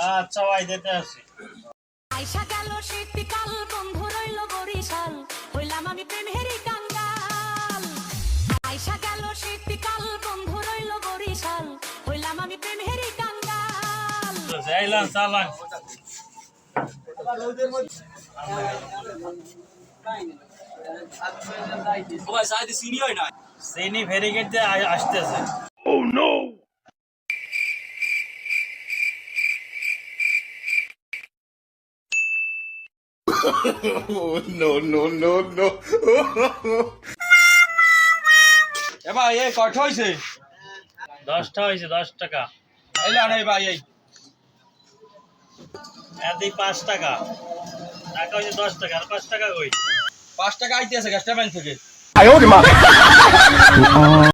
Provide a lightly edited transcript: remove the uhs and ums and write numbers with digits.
আচ্ছা ভাই দিতে আসি। আইসা গেল শীতকাল বন্ধু রইল বরিশাল হইলাম আমি প্রেমেরই কাঙ্গাল। আইসা গেল শীতকাল বন্ধু রইল বরিশাল হইলাম আমি প্রেমেরই কাঙ্গাল। যাইলাম চালান। ভাই সাইডে চিনি হয় না। চিনি ভেরিগেট দিয়ে আসতেছে। এ ভাই এই কত হইছে? 10টা হয়েছে, 10 টাকা। এলা নাই ভাই এই এদি 5 টাকা। টাকা হয়েছে 10 টাকা, আর 5 টাকা কই? 5 টাকা আইতেছে গ্যাসটা ব্যাংক থেকে।